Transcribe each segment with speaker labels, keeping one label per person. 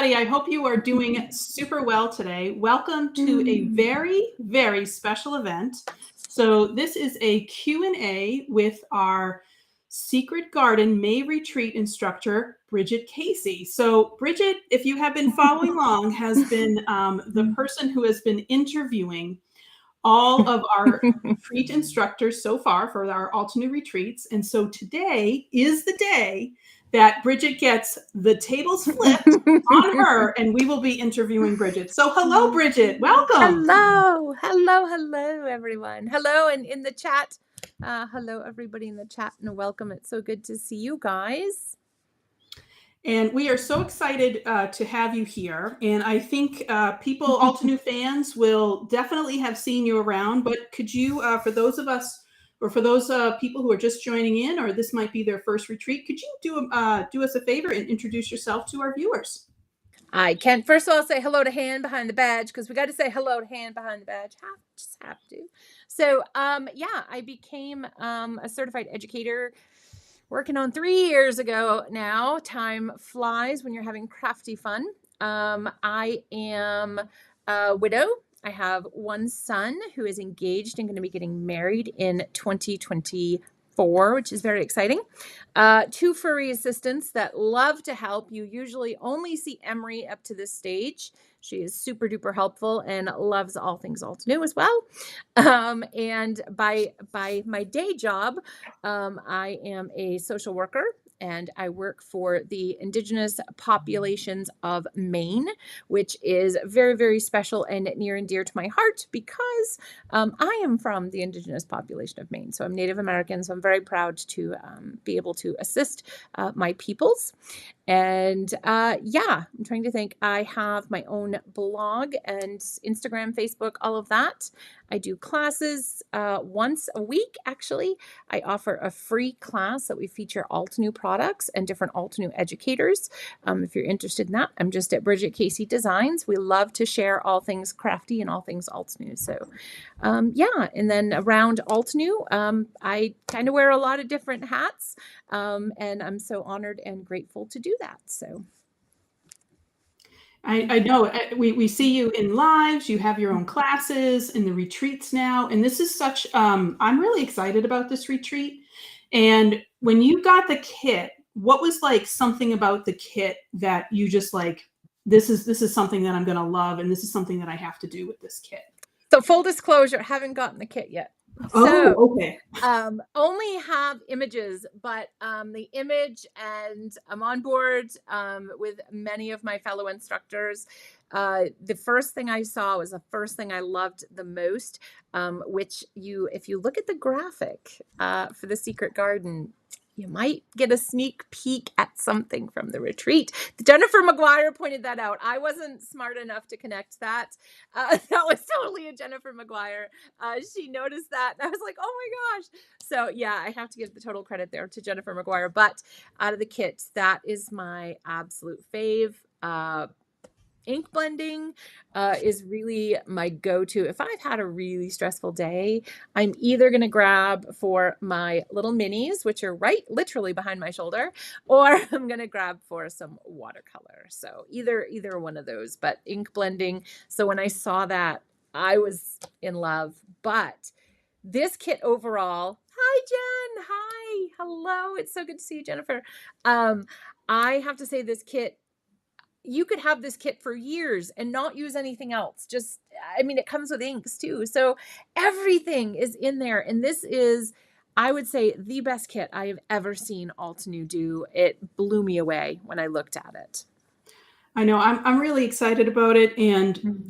Speaker 1: everybody. I hope you are doing super well today. Welcome to a very, very special event. So this is a Q&A with our Secret Garden May Retreat instructor, Bridget Casey. So Bridget, if you have been following along, has been the person who has been interviewing all of our retreat instructors so far for our Altenew retreats. And so today is the day that Bridget gets the tables flipped on her, and we will be interviewing Bridget. So hello, Bridget. Welcome.
Speaker 2: Hello, everyone. Hello, and in the chat. Hello, everybody in the chat, and welcome. It's so good to see you guys.
Speaker 1: And we are so excited to have you here. And I think people, Altenew fans, will definitely have seen you around. But could you, for those of us, or for those people who are just joining in, or this might be their first retreat, could you do us a favor and introduce yourself to our viewers?
Speaker 2: I can first of all say hello to Han behind the badge, because we got to say hello to Han behind the badge. Just have to. So, yeah, I became a certified educator working on 3 years ago now. Time flies when you're having crafty fun. I am a widow. I have one son who is engaged and going to be getting married in 2024, which is very exciting. 2 furry assistants that love to help. You usually only see Emery up to this stage. She is super duper helpful and loves all things Altenew as well. And by my day job, I am a social worker, and I work for the Indigenous populations of Maine, which is very, very special and near and dear to my heart, because I am from the Indigenous population of Maine. So I'm Native American, so I'm very proud to be able to assist my peoples. And yeah, I'm trying to think. I have my own blog and Instagram, Facebook, all of that. I do classes once a week, actually. I offer a free class that we feature Altenew products and different Altenew educators. If you're interested in that, I'm just at Bridget Casey Designs. We love to share all things crafty and all things Altenew. So yeah, and then around Altenew, I kind of wear a lot of different hats, and I'm so honored and grateful to do that. So
Speaker 1: I know we see you in lives, you have your own classes in the retreats now. And this is such, I'm really excited about this retreat. And when you got the kit, what was like something about the kit that you just like, this is something that I'm going to love, and this is something that I have to do with this kit?
Speaker 2: So full disclosure, haven't gotten the kit yet.
Speaker 1: Oh, okay.
Speaker 2: Only have images, but the image, and I'm on board with many of my fellow instructors. The first thing I saw was the first thing I loved the most, which if you look at the graphic for the Secret Garden, you might get a sneak peek at something from the retreat. Jennifer McGuire pointed that out. I wasn't smart enough to connect that. That was totally a Jennifer McGuire. She noticed that, and I was like, oh my gosh. So yeah, I have to give the total credit there to Jennifer McGuire. But out of the kit, that is my absolute fave. Ink blending is really my go-to. If I've had a really stressful day, I'm either going to grab for my little minis, which are literally behind my shoulder, or I'm going to grab for some watercolor. So either one of those, but ink blending. So when I saw that, I was in love. But this kit overall, hi Jen, hi, hello. It's so good to see you, Jennifer. I have to say this kit, you could have this kit for years and not use anything else. Just, I mean, it comes with inks too. So everything is in there. And this is, I would say, the best kit I have ever seen Altenew do. It blew me away when I looked at it.
Speaker 1: I know, I'm really excited about it. And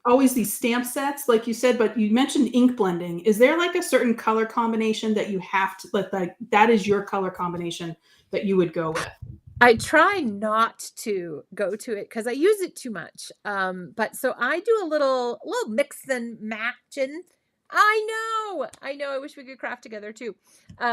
Speaker 1: always these stamp sets, like you said, but you mentioned ink blending. Is there like a certain color combination that you have to, like that is your color combination that you would go with?
Speaker 2: I try not to go to it because I use it too much. But so I do a little mix and matching. I know. I wish we could craft together too.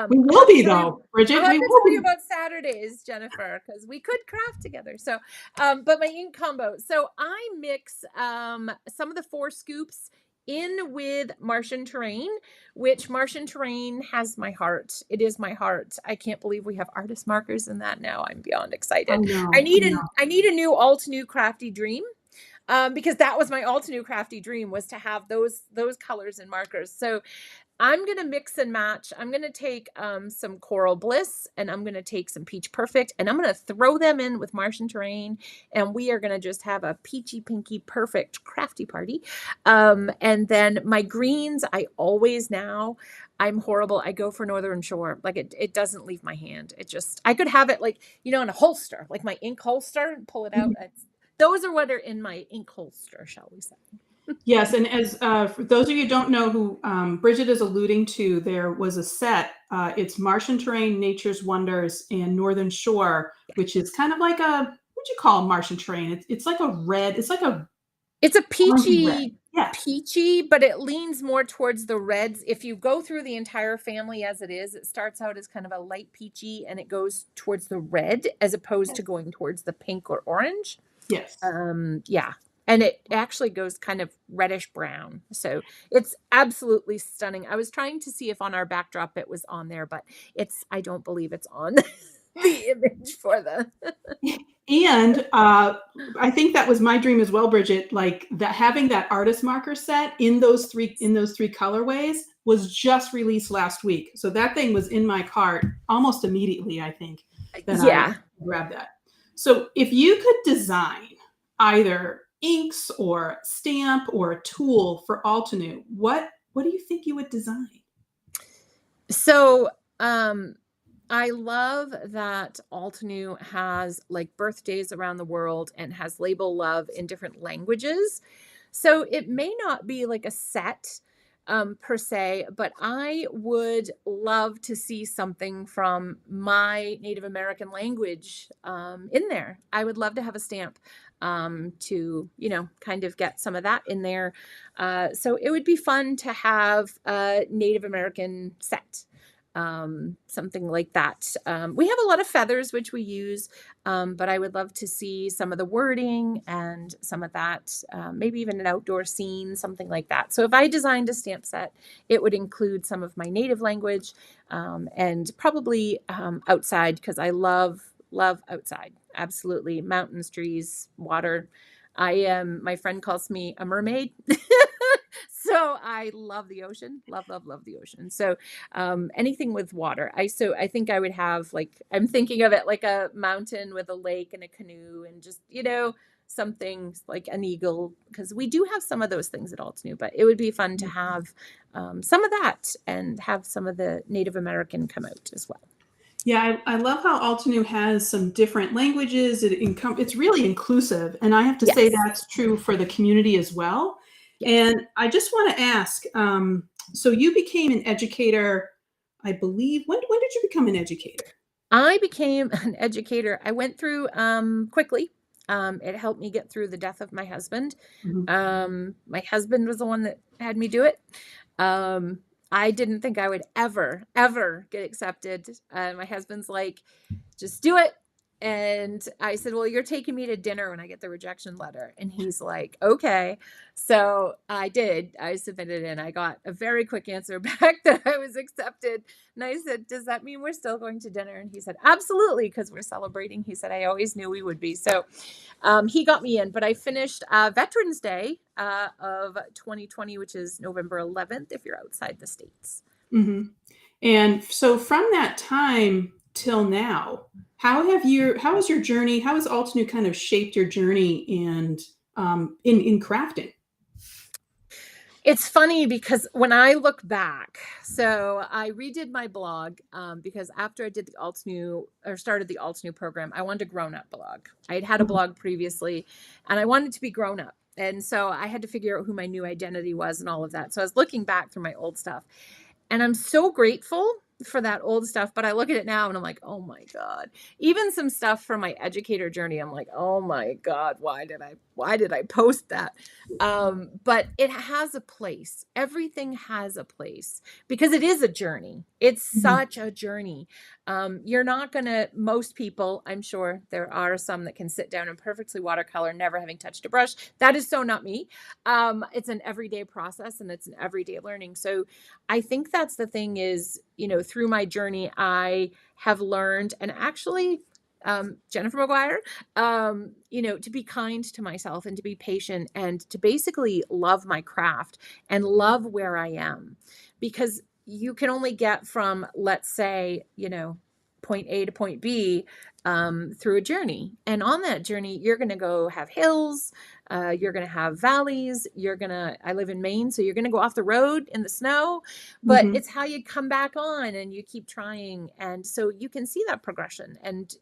Speaker 1: We will be though, Bridget.
Speaker 2: I'll have to tell you about Saturdays, Jennifer, because we could craft together. So, but my ink combo. So I mix some of the 4 scoops in with Martian Terrain, which Martian Terrain has my heart. It is my heart. I can't believe we have artist markers in that now. I'm beyond excited. I
Speaker 1: I
Speaker 2: need
Speaker 1: know.
Speaker 2: a new Altenew Crafty Dream. Because that was my Altenew Crafty Dream, was to have those colors and markers. So I'm going to mix and match. I'm going to take some Coral Bliss, and I'm going to take some Peach Perfect, and I'm going to throw them in with Martian Terrain, and we are going to just have a peachy pinky perfect crafty party. And then my greens, I'm horrible. I go for Northern Shore. Like it doesn't leave my hand. I could have it like, in a holster, like my ink holster, and pull it out. Those are what are in my ink holster, shall we say.
Speaker 1: Yes, and as for those of you who don't know who Bridget is alluding to, there was a set. It's Martian Terrain, Nature's Wonders, and Northern Shore, which is kind of like what you call Martian Terrain? It's like a red. It's like a
Speaker 2: peachy,
Speaker 1: yes.
Speaker 2: but it leans more towards the reds. If you go through the entire family as it is, it starts out as kind of a light peachy, and it goes towards the red as opposed to going towards the pink or orange.
Speaker 1: Yes.
Speaker 2: Yeah. And it actually goes kind of reddish brown. So it's absolutely stunning. I was trying to see if on our backdrop it was on there, but I don't believe it's on the image for the.
Speaker 1: And I think that was my dream as well, Bridget, like that having that artist marker set in those three colorways was just released last week. So that thing was in my cart almost immediately, I think, that I grabbed that. So if you could design either inks or stamp or a tool for Altenew, what do you think you would design?
Speaker 2: So I love that Altenew has like birthdays around the world and has label love in different languages. So it may not be like a set per se, but I would love to see something from my Native American language in there. I would love to have a stamp to, kind of get some of that in there. So it would be fun to have a Native American set. Something like that. We have a lot of feathers, which we use, but I would love to see some of the wording and some of that, maybe even an outdoor scene, something like that. So if I designed a stamp set, it would include some of my native language and probably outside, because I love outside. Absolutely. Mountains, trees, water. My friend calls me a mermaid. So I love the ocean, love the ocean. So anything with water. I think I would have, like, I'm thinking of it like a mountain with a lake and a canoe and just, something like an eagle, because we do have some of those things at Altenew, but it would be fun to have some of that and have some of the Native American come out as well.
Speaker 1: Yeah, I love how Altenew has some different languages. It's really inclusive, and I have to say that's true for the community as well. Yes. And I just want to ask, so you became an educator, I believe. When did you become an educator?
Speaker 2: I became an educator. I went through quickly. It helped me get through the death of my husband. Mm-hmm. My husband was the one that had me do it. I didn't think I would ever get accepted. My husband's like, just do it. And I said, well, you're taking me to dinner when I get the rejection letter. And he's like, okay. So I did. I submitted and I got a very quick answer back that I was accepted. And I said, does that mean we're still going to dinner? And he said, absolutely, because we're celebrating. He said, I always knew we would be. So he got me in. But I finished Veterans Day of 2020, which is November 11th, if you're outside the States.
Speaker 1: Mm-hmm. And so from that time till now, how has your journey, how has Altenew kind of shaped your journey and in crafting?
Speaker 2: It's funny because when I look back, so I redid my blog because after I did started the Altenew program, I wanted a grown-up blog. I had a blog previously and I wanted to be grown up. And so I had to figure out who my new identity was and all of that. So I was looking back through my old stuff and I'm so grateful for that old stuff, but I look at it now and I'm like, oh my God. Even some stuff from my educator journey, I'm like, oh my God, why did I why did I post that? But it has a place. Everything has a place because it is a journey. It's such a journey. You're not going to, most people, I'm sure there are some that can sit down and perfectly watercolor, never having touched a brush. That is so not me. It's an everyday process and it's an everyday learning. So I think that's the thing is, through my journey, I have learned, and actually, Jennifer McGuire, to be kind to myself and to be patient and to basically love my craft and love where I am, because you can only get from, let's say, point A to point B through a journey. And on that journey, you're going to go have hills, you're going to have valleys, I live in Maine, so you're going to go off the road in the snow, but it's how you come back on and you keep trying. And so you can see that progression. And,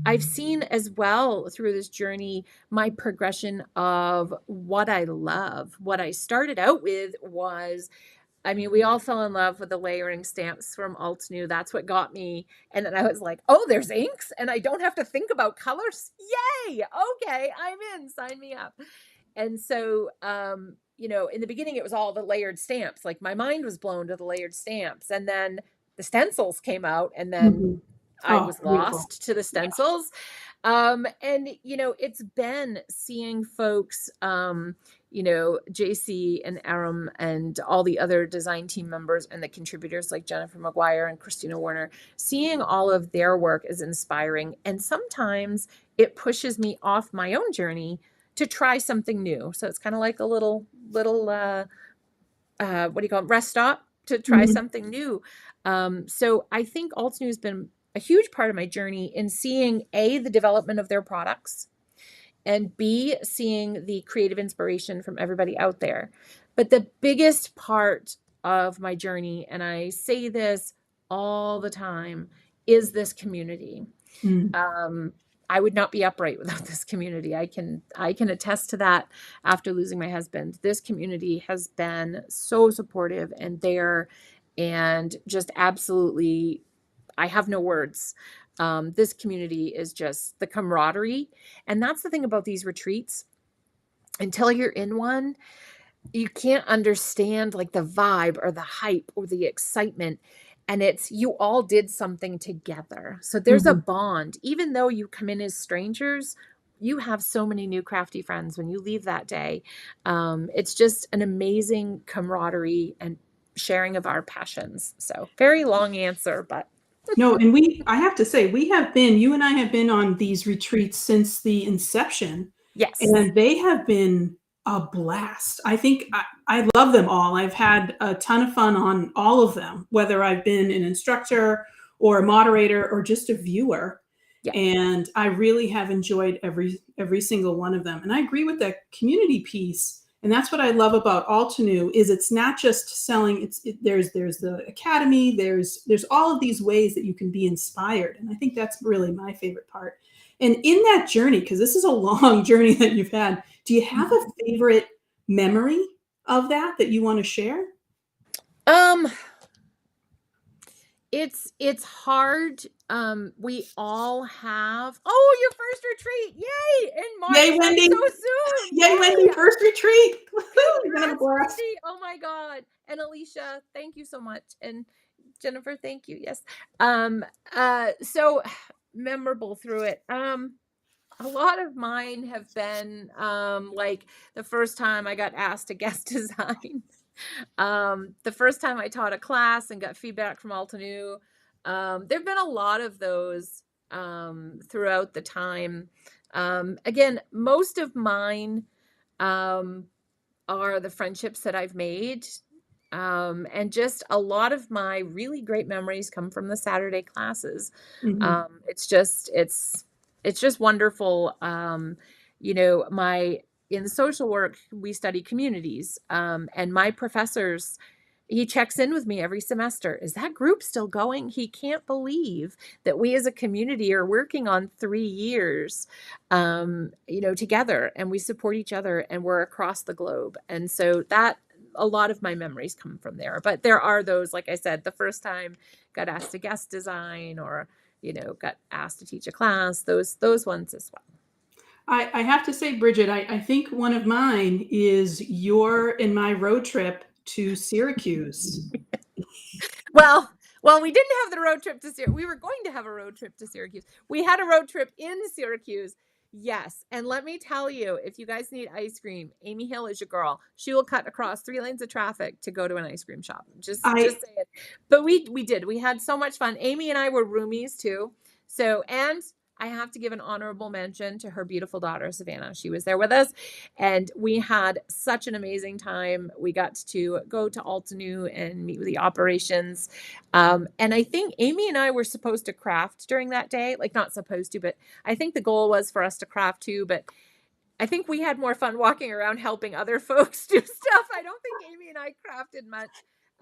Speaker 2: I've seen as well through this journey, my progression of what I love. What I started out with was, we all fell in love with the layering stamps from Altenew. That's what got me. And then I was like, oh, there's inks and I don't have to think about colors. Yay. Okay. I'm in. Sign me up. And so, in the beginning, it was all the layered stamps. Like my mind was blown to the layered stamps. And then the stencils came out and then I was lost to the stencils. It's been seeing folks, JC and Aram and all the other design team members and the contributors like Jennifer McGuire and Christina Warner, seeing all of their work is inspiring. And sometimes it pushes me off my own journey to try something new. So it's kind of like a little, what do you call it? Rest stop to try something new. So I think Altenew has been a huge part of my journey in seeing A, the development of their products, and B, seeing the creative inspiration from everybody out there. But the biggest part of my journey, and I say this all the time, is this community. I would not be upright without this community. I can attest to that after losing my husband. This community has been so supportive and there, and just absolutely, I have no words. This community is just the camaraderie. And that's the thing about these retreats. Until you're in one, you can't understand like the vibe or the hype or the excitement. And it's, you all did something together. So there's a bond. Even though you come in as strangers, you have so many new crafty friends when you leave that day. It's just an amazing camaraderie and sharing of our passions. So very long answer, but.
Speaker 1: No, and I have to say, you and I have been on these retreats since the inception.
Speaker 2: Yes.
Speaker 1: And they have been a blast. I think I love them all. I've had a ton of fun on all of them, whether I've been an instructor or a moderator or just a viewer. Yeah. And I really have enjoyed every single one of them. And I agree with that community piece. And that's what I love about Altenew is it's not just selling. There's the academy. There's all of these ways that you can be inspired. And I think that's really my favorite part. And in that journey, because this is a long journey that you've had, do you have a favorite memory of that you want to share?
Speaker 2: It's hard. We all have. Oh, your first retreat! Yay! In March.
Speaker 1: Yay, Wendy!
Speaker 2: So soon!
Speaker 1: Yay, Wendy! First retreat!
Speaker 2: Oh my God! And Alicia, thank you so much. And Jennifer, thank you. Yes. So memorable through it. A lot of mine have been like the first time I got asked to guest design. The first time I taught a class and got feedback from Altenew. There've been a lot of those throughout the time. Again, most of mine are the friendships that I've made. And just a lot of my really great memories come from the Saturday classes. It's just wonderful. In social work, we study communities. And my professors, he checks in with me every semester. Is that group still going? He can't believe that we as a community are working on 3 years, together, and we support each other and we're across the globe. And so that a lot of my memories come from there. But there are those, like I said, the first time got asked to guest design or, got asked to teach a class, those ones as well.
Speaker 1: I have to say, Bridget, I think one of mine is your and my road trip to Syracuse.
Speaker 2: Well, we didn't have the road trip to Syracuse. We were going to have a road trip to Syracuse. We had a road trip in Syracuse. Yes. And let me tell you, if you guys need ice cream, Amy Hill is your girl. She will cut across 3 lanes of traffic to go to an ice cream shop. Just
Speaker 1: I
Speaker 2: say it. But we did. We had so much fun. Amy and I were roomies too. So, and I have to give an honorable mention to her beautiful daughter, Savannah. She was there with us and we had such an amazing time. We got to go to Altenew and meet with the operations. And I think Amy and I were supposed to craft during that day, like not supposed to, but I think the goal was for us to craft too. But I think we had more fun walking around helping other folks do stuff. I don't think Amy and I crafted much.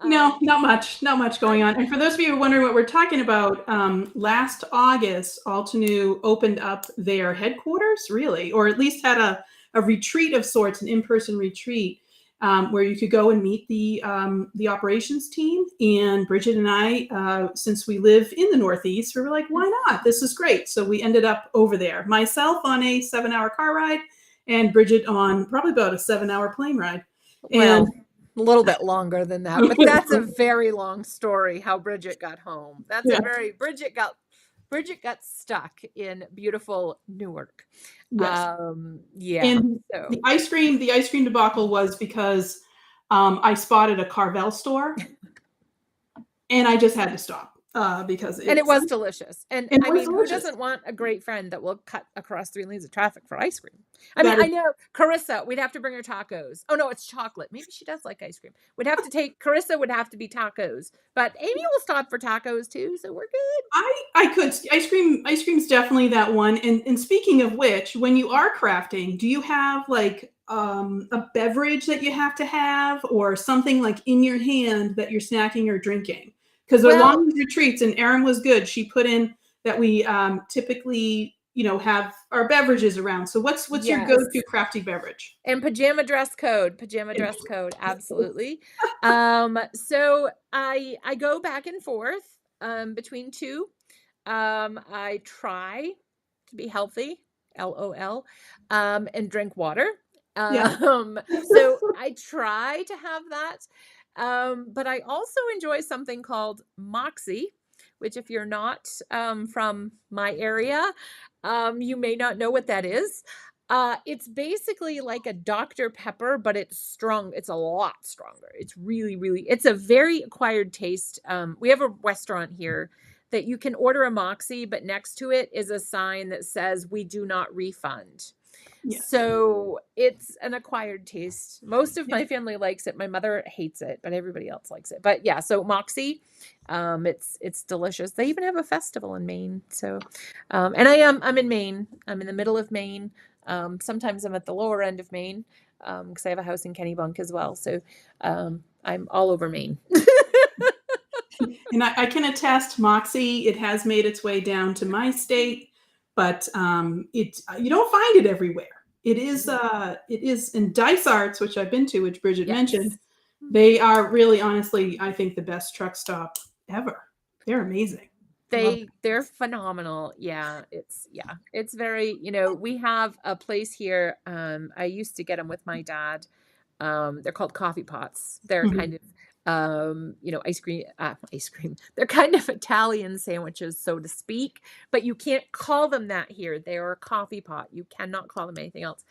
Speaker 1: No, not much going on. And for those of you who are wondering what we're talking about, last August, Altenew opened up their headquarters, really, or at least had a retreat of sorts, an in-person retreat, where you could go and meet the operations team. And Bridget and I, since we live in the Northeast, we were like, why not? This is great. So we ended up over there. Myself on a 7-hour car ride, and Bridget on probably about a 7-hour plane ride.
Speaker 2: Well,
Speaker 1: And
Speaker 2: a little bit longer than that, but that's a very long story how Bridget got home. That's
Speaker 1: yeah.
Speaker 2: Bridget got stuck in beautiful Newark.
Speaker 1: Yes.
Speaker 2: Yeah.
Speaker 1: And
Speaker 2: So
Speaker 1: the ice cream debacle was because I spotted a Carvel store and I just had to stop because
Speaker 2: and it was delicious. And
Speaker 1: it
Speaker 2: I
Speaker 1: was
Speaker 2: mean, who
Speaker 1: delicious.
Speaker 2: doesn't want a great friend that will cut across 3 lanes of traffic for ice cream? I mean,
Speaker 1: That is,
Speaker 2: I know Carissa, we'd have to bring her tacos. Oh no, it's chocolate. Maybe she does like ice cream. Carissa would have to be tacos, but Amy will stop for tacos too. So we're good.
Speaker 1: I could ice cream's definitely that one. And speaking of which, when you are crafting, do you have like a beverage that you have to have or something like in your hand that you're snacking or drinking? Because
Speaker 2: Well,
Speaker 1: along these retreats, and Erin was good, she put in that we typically, have our beverages around. So what's your
Speaker 2: yes.
Speaker 1: go-to crafty beverage?
Speaker 2: And pajama dress code, absolutely. So I go back and forth between two. I try to be healthy, LOL, and drink water.
Speaker 1: Yeah.
Speaker 2: So I try to have that. But I also enjoy something called Moxie, which if you're not from my area, you may not know what that is. It's basically like a Dr. Pepper, but it's strong. It's a lot stronger. It's really, really, it's a very acquired taste. We have a restaurant here that you can order a Moxie, but next to it is a sign that says, "We do not refund."
Speaker 1: Yes.
Speaker 2: So it's an acquired taste. Most of my family likes it. My mother hates it, but everybody else likes it. But yeah, so Moxie, it's delicious. They even have a festival in Maine. So, and I'm in Maine. I'm in the middle of Maine. Sometimes I'm at the lower end of Maine because I have a house in Kennebunk as well. So I'm all over Maine.
Speaker 1: And I can attest, Moxie, it has made its way down to my state, but you don't find it everywhere. It is in Dice Arts, which I've been to, which Bridget mentioned. They are really, honestly, I think the best truck stop ever. They're amazing.
Speaker 2: They're phenomenal. It's very, we have a place here. I used to get them with my dad. They're called coffee pots. They're kind of ice cream. They're kind of Italian sandwiches, so to speak, but you can't call them that here. They are a coffee pot. You cannot call them anything else.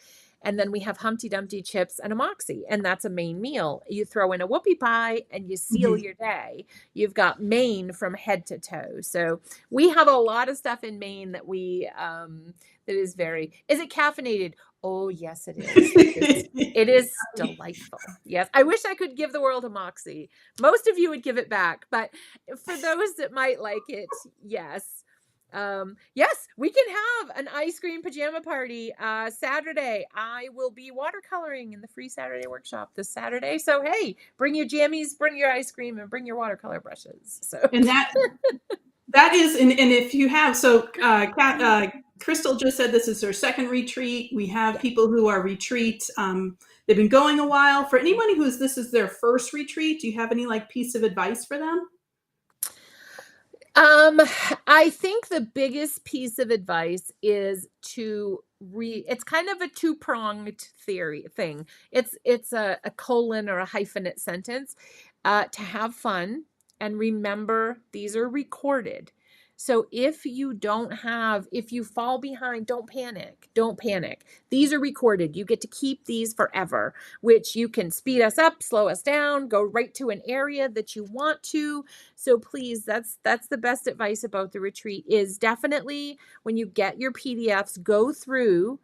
Speaker 2: And then we have Humpty Dumpty chips and a Moxie, and that's a main meal. You throw in a whoopie pie and you seal your day. You've got Maine from head to toe. So we have a lot of stuff in Maine that that is is it caffeinated? Oh, yes, it is. It is delightful. Yes. I wish I could give the world a Moxie. Most of you would give it back, but for those that might like it, yes. Yes, we can have an ice cream pajama party Saturday. I will be watercoloring in the free Saturday workshop this Saturday. So, hey, bring your jammies, bring your ice cream, and bring your watercolor brushes. So,
Speaker 1: and that is, and if you have, so Crystal just said this is her second retreat. We have people who are retreat. They've been going a while. For anybody this is their first retreat, do you have any piece of advice for them?
Speaker 2: I think the biggest piece of advice is to it's kind of a two-pronged theory thing. It's a colon or a hyphenate sentence, to have fun and remember these are recorded. So if you fall behind, don't panic. Don't panic. These are recorded. You get to keep these forever, which you can speed us up, slow us down, go right to an area that you want to. So please, that's the best advice about the retreat, is definitely when you get your PDFs, go through.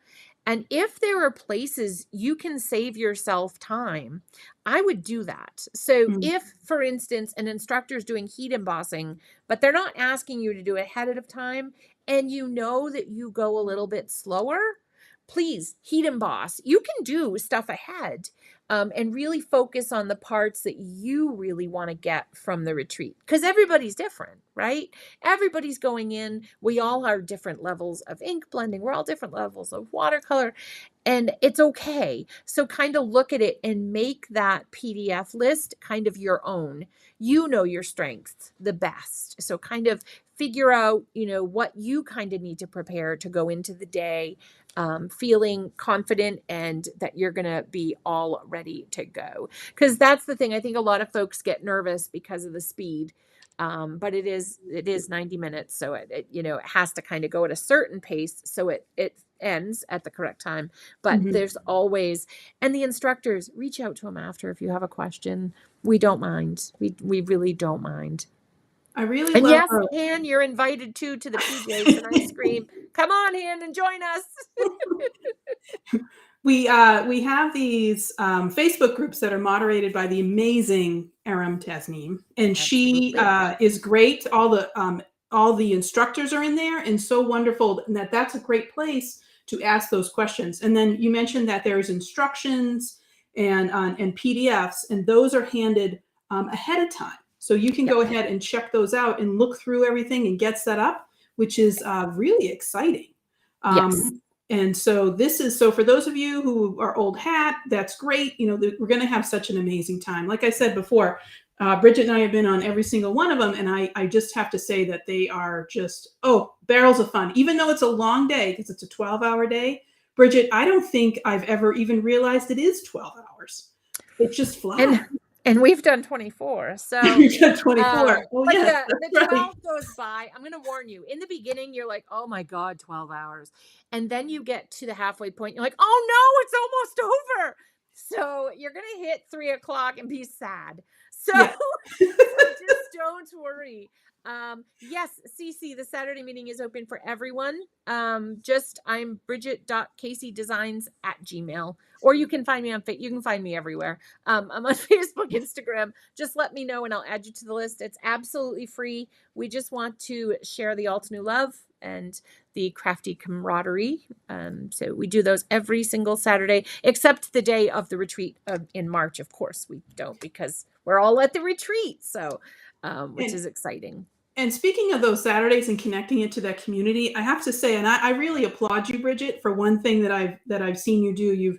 Speaker 2: And if there are places you can save yourself time, I would do that. So
Speaker 1: Mm.
Speaker 2: if, for instance, an instructor is doing heat embossing, but they're not asking you to do it ahead of time, and you know that you go a little bit slower, please heat emboss. You can do stuff ahead, and really focus on the parts that you really want to get from the retreat, because everybody's different, right? Everybody's going in. We all are different levels of ink blending. We're all different levels of watercolor, and it's okay. So kind of look at it and make that PDF list kind of your own. You know your strengths the best. So kind of figure out, what you kind of need to prepare to go into the day, feeling confident and that you're going to be all ready to go. Because that's the thing. I think a lot of folks get nervous because of the speed. But it is 90 minutes. So it has to kind of go at a certain pace. So it ends at the correct time. But
Speaker 1: Mhm.
Speaker 2: there's always, and the instructors, reach out to them after if you have a question. We don't mind. We really don't mind.
Speaker 1: I really
Speaker 2: And
Speaker 1: love
Speaker 2: yes, Han, you're invited too to the PJs and ice cream. Come on, Han, and join us.
Speaker 1: we have these Facebook groups that are moderated by the amazing Aram Tasneem, and she
Speaker 2: Absolutely.
Speaker 1: is great. All the instructors are in there, and so wonderful. And that's a great place to ask those questions. And then you mentioned that there's instructions and PDFs, and those are handed ahead of time, so you can go ahead and check those out and look through everything and get set up, which is really exciting.
Speaker 2: Yes.
Speaker 1: And so so for those of you who are old hat, that's great. We're going to have such an amazing time. Like I said before, Bridget and I have been on every single one of them. And I just have to say that they are just, barrels of fun, even though it's a long day, because it's a 12-hour day. Bridget, I don't think I've ever even realized it is 12 hours. It just flies.
Speaker 2: And we've done 24. So
Speaker 1: You've done 24. Oh,
Speaker 2: but
Speaker 1: yes,
Speaker 2: the
Speaker 1: that's
Speaker 2: 12
Speaker 1: right.
Speaker 2: goes by. I'm going to warn you. In the beginning, you're like, oh my God, 12 hours. And then you get to the halfway point. You're like, oh no, it's almost over. So you're going to hit 3 o'clock and be sad. So,
Speaker 1: Yeah.
Speaker 2: so just don't worry. Yes, CC, the Saturday meeting is open for everyone. I'm Bridget.CaseyDesigns@gmail, or you can find me you can find me everywhere. I'm on Facebook, Instagram. Just let me know and I'll add you to the list. It's absolutely free. We just want to share the Altenew love and the crafty camaraderie. So we do those every single Saturday, except the day of the retreat in March. Of course, we don't, because we're all at the retreat. So, which is exciting.
Speaker 1: And speaking of those Saturdays and connecting it to that community, I have to say, and I really applaud you, Bridget, for one thing that I've seen you do. You've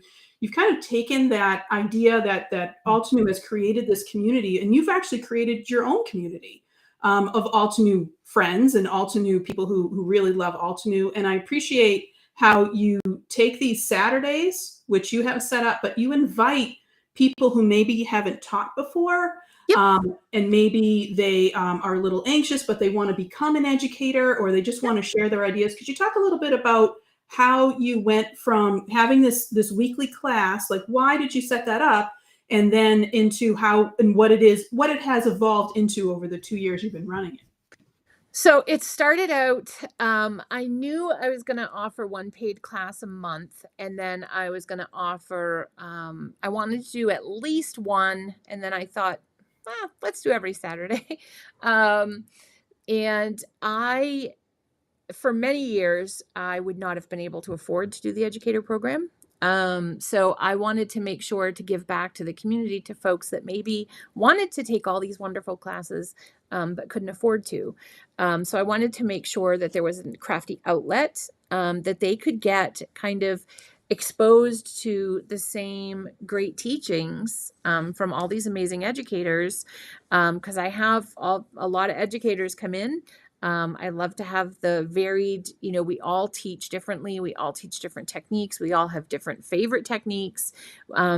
Speaker 1: kind of taken that idea that Altenew has created this community, and you've actually created your own community of Altenew friends and Altenew people who really love Altenew. And I appreciate how you take these Saturdays, which you have set up, but you invite people who maybe haven't taught before.
Speaker 2: Yep.
Speaker 1: And maybe they are a little anxious, but they want to become an educator, or they just want to share their ideas. Could you talk a little bit about how you went from having this weekly class, like why did you set that up, and then into how and what it has evolved into over the 2 years you've been running it?
Speaker 2: So it started out, I knew I was going to offer one paid class a month, and then I was going to offer, I wanted to do at least one, and then I thought, let's do every Saturday. And for many years, I would not have been able to afford to do the educator program. So I wanted to make sure to give back to the community, to folks that maybe wanted to take all these wonderful classes, but couldn't afford to. So I wanted to make sure that there was a crafty outlet, that they could get kind of exposed to the same great teachings, from all these amazing educators. Because I have a lot of educators come in. I love to have the varied, we all teach differently. We all teach different techniques. We all have different favorite techniques.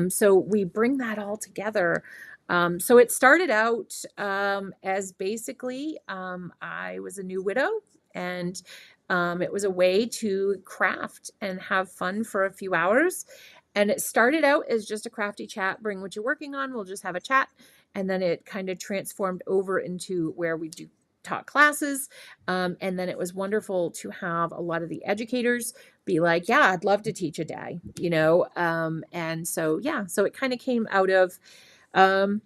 Speaker 2: So we bring that all together. So it started out as basically I was a new widow, and it was a way to craft and have fun for a few hours. And it started out as just a crafty chat. Bring what you're working on. We'll just have a chat. And then it kind of transformed over into where we do taught classes. And then it was wonderful to have a lot of the educators be like, yeah, I'd love to teach a day, and so, yeah, so it kind of came out of, I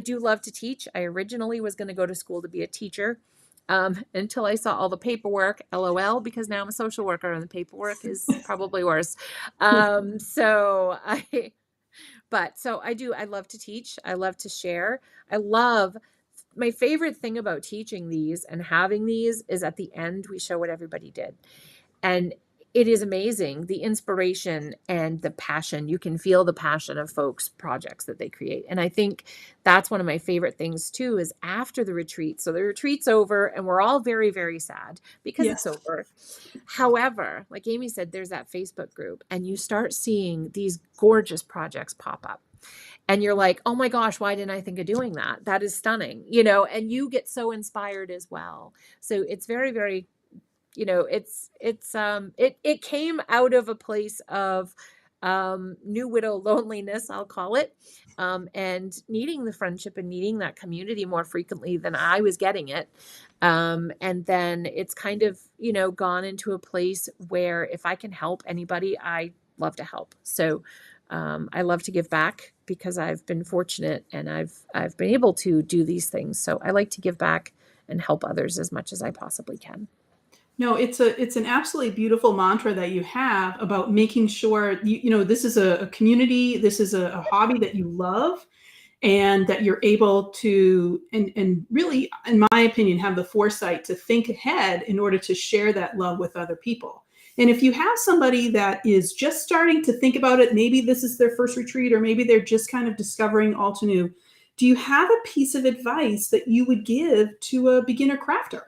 Speaker 2: do love to teach. I originally was going to go to school to be a teacher. Until I saw all the paperwork, LOL, because now I'm a social worker and the paperwork is probably worse. So I love to teach. I love to share. My favorite thing about teaching these and having these is at the end, we show what everybody did. And it is amazing, the inspiration and the passion. You can feel the passion of folks' projects that they create. And I think that's one of my favorite things too, is after the retreat. So the retreat's over and we're all very, very sad because
Speaker 1: Yes.
Speaker 2: it's over. However, like Amy said, there's that Facebook group and you start seeing these gorgeous projects pop up. And you're like, oh my gosh, why didn't I think of doing that? That is stunning, and you get so inspired as well. So it's very, very, it came out of a place of new widow loneliness, I'll call it, and needing the friendship and needing that community more frequently than I was getting it. And then it's kind of, gone into a place where if I can help anybody, I love to help. So I love to give back because I've been fortunate and I've been able to do these things. So I like to give back and help others as much as I possibly can.
Speaker 1: No, it's an absolutely beautiful mantra that you have about making sure this is a community, this is a hobby that you love, and that you're able to and really, in my opinion, have the foresight to think ahead in order to share that love with other people. And if you have somebody that is just starting to think about it, maybe this is their first retreat, or maybe they're just kind of discovering Altenew, do you have a piece of advice that you would give to a beginner crafter?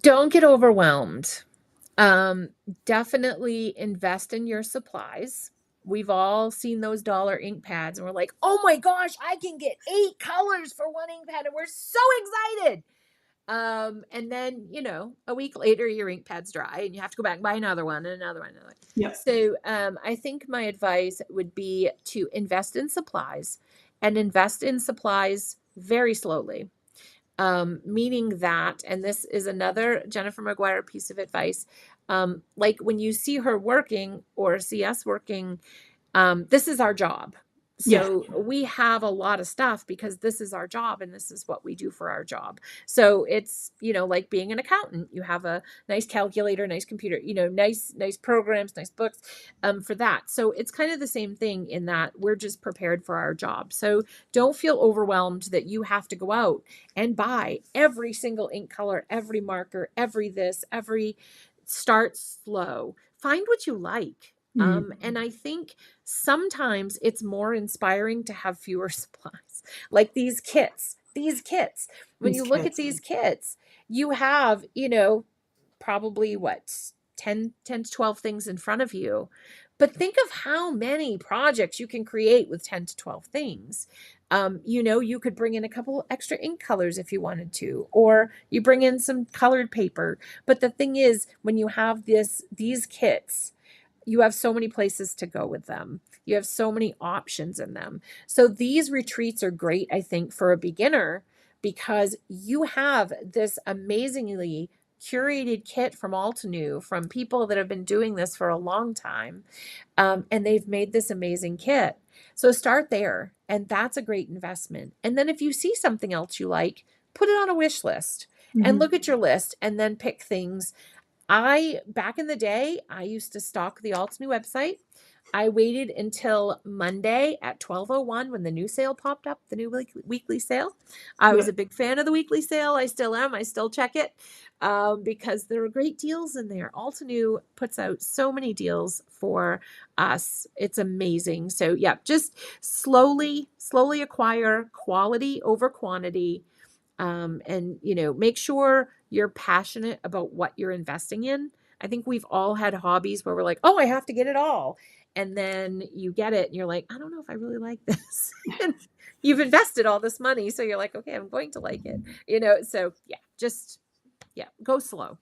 Speaker 2: Don't get overwhelmed. Definitely invest in your supplies. We've all seen those dollar ink pads and we're like, oh my gosh, I can get 8 colors for one ink pad. And we're so excited. And then, a week later, your ink pad's dry and you have to go back and buy another one and another one. Another one.
Speaker 1: Yep.
Speaker 2: So, I think my advice would be to invest in supplies and invest in supplies very slowly. Meaning that, and this is another Jennifer McGuire piece of advice, like when you see her working or see us working, this is our job. So we have a lot of stuff because this is our job and this is what we do for our job. So it's, like being an accountant, you have a nice calculator, nice computer, nice programs, nice books, for that. So it's kind of the same thing in that we're just prepared for our job. So don't feel overwhelmed that you have to go out and buy every single ink color, every marker, start slow. Find what you like. And I think sometimes it's more inspiring to have fewer supplies, like these kits. When you look at these kits, you have, probably 10 to 12 things in front of you. But think of how many projects you can create with 10 to 12 things. You could bring in a couple extra ink colors if you wanted to, or you bring in some colored paper. But the thing is, when you have these kits, you have so many places to go with them. You have so many options in them. So these retreats are great, I think, for a beginner because you have this amazingly curated kit from Altenew, from people that have been doing this for a long time, and they've made this amazing kit. So start there, and that's a great investment. And then if you see something else you like, put it on a wish list and look at your list and then pick things. Back in the day, I used to stalk the Altenew website. I waited until Monday at 12:01 when the new sale popped up, the new weekly sale. I was a big fan of the weekly sale. I still am. I still check it because there are great deals in there. Altenew puts out so many deals for us. It's amazing. So yeah, just slowly acquire quality over quantity. And, make sure you're passionate about what you're investing in. I think we've all had hobbies where we're like, oh, I have to get it all. And then you get it and you're like, I don't know if I really like this. And you've invested all this money. So you're like, okay, I'm going to like it. So yeah, go slow.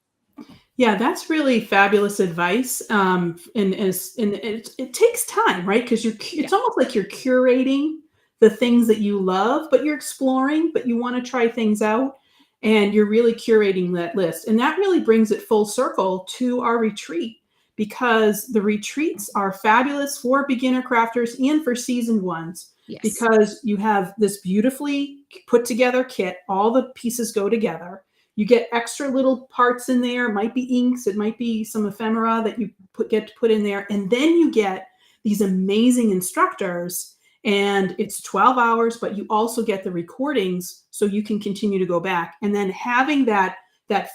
Speaker 1: Yeah, that's really fabulous advice. And it takes time, right? Because it's almost like you're curating the things that you love, but you're exploring, but you want to try things out, and you're really curating that list. And that really brings it full circle to our retreat, because the retreats are fabulous for beginner crafters and for seasoned ones.
Speaker 2: Yes.
Speaker 1: Because you have this beautifully put together kit, all the pieces go together. You get extra little parts in there. It might be inks. It might be some ephemera that you get to put in there. And then you get these amazing instructors. And it's 12 hours, but you also get the recordings so you can continue to go back. And then having that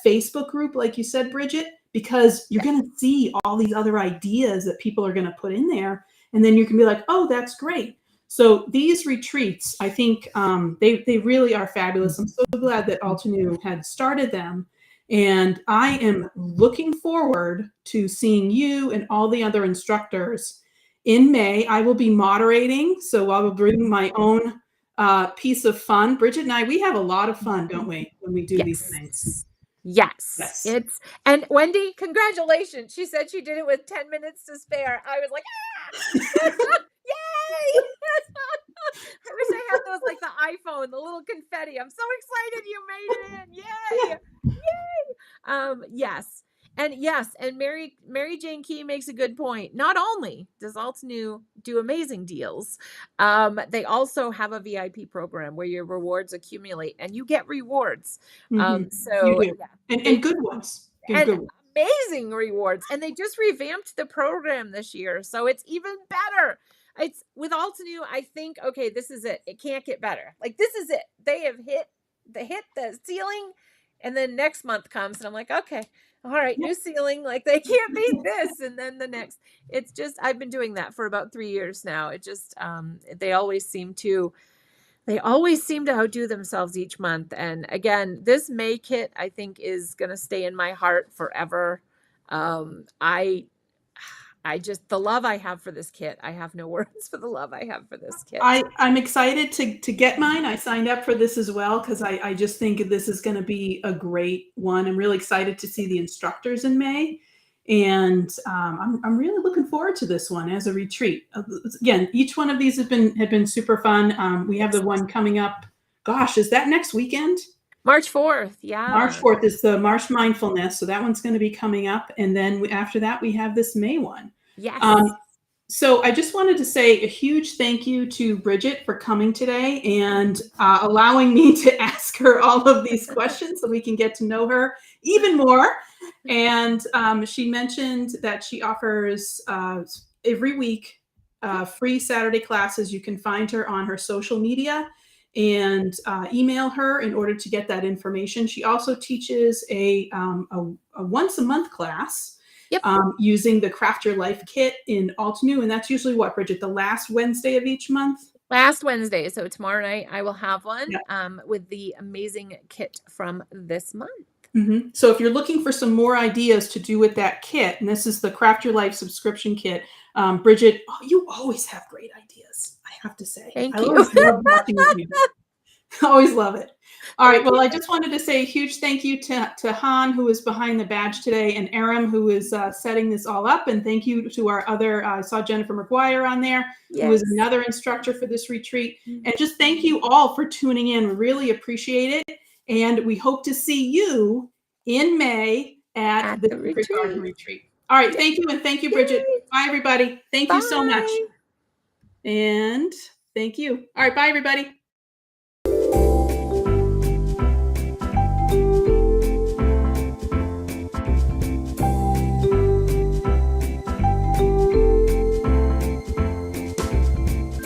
Speaker 1: Facebook group, like you said, Bridget, because you're going to see all these other ideas that people are going to put in there. And then you can be like, oh, that's great. So these retreats, I think they really are fabulous. I'm so glad that Altenew had started them. And I am looking forward to seeing you and all the other instructors in May. I will be moderating, so I will bring my own piece of fun. Bridget and I, we have a lot of fun, don't we, when we do these things?
Speaker 2: Yes. And Wendy, congratulations. She said she did it with 10 minutes to spare. I was like, yay! I wish I had those like the iPhone, the little confetti. I'm so excited you made it in. Yay! Yay! Yes. And Mary Jane Key makes a good point. Not only does Altenew do amazing deals, they also have a VIP program where your rewards accumulate and you get rewards. So
Speaker 1: you do. And good ones.
Speaker 2: And amazing rewards. And they just revamped the program this year, so it's even better. It's with Altenew, I think, okay, this is it. It can't get better. Like, this is it. They have hit the ceiling, and then next month comes, and I'm like, okay, all right, new ceiling. Like, they can't beat this. And then the next, it's just, I've been doing that for about 3 years now. It just, they always seem to outdo themselves each month. And again, this May kit, I think, is going to stay in my heart forever. I just, the love I have for this kit, I have no words for the love I have for this kit.
Speaker 1: I'm excited to get mine. I signed up for this as well because I just think this is going to be a great one. I'm really excited to see the instructors in May. And I'm really looking forward to this one as a retreat. Again, each one of these have been super fun. We have the one coming up. Gosh, is that next weekend?
Speaker 2: March 4th. Yeah.
Speaker 1: March 4th is the March Mindfulness. So that one's going to be coming up. And then after that, we have this May one.
Speaker 2: Yes.
Speaker 1: So I just wanted to say a huge thank you to Bridget for coming today and allowing me to ask her all of these questions so we can get to know her even more. And she mentioned that she offers every week free Saturday classes. You can find her on her social media and email her in order to get that information. She also teaches a once a month class.
Speaker 2: Yep.
Speaker 1: Using the Craft Your Life kit in Altenew. And that's usually what, Bridget, the last Wednesday of each month?
Speaker 2: Last Wednesday. So tomorrow night I will have one with the amazing kit from this month.
Speaker 1: Mm-hmm. So if you're looking for some more ideas to do with that kit, and this is the Craft Your Life subscription kit, Bridget, you always have great ideas, I have to say.
Speaker 2: Thank
Speaker 1: I
Speaker 2: you.
Speaker 1: always love watching you. I always love it. All right. Well, I just wanted to say a huge thank you to Han, who is behind the badge today, and Aram, who is setting this all up. And thank you to our other, I saw Jennifer McGuire on there, who is another instructor for this retreat. And just thank you all for tuning in. Really appreciate it. And we hope to see you in May at the retreat. All right. Thank you. And thank you, Bridget. Bye, everybody. Thank you so much. And thank you. All right. Bye, everybody.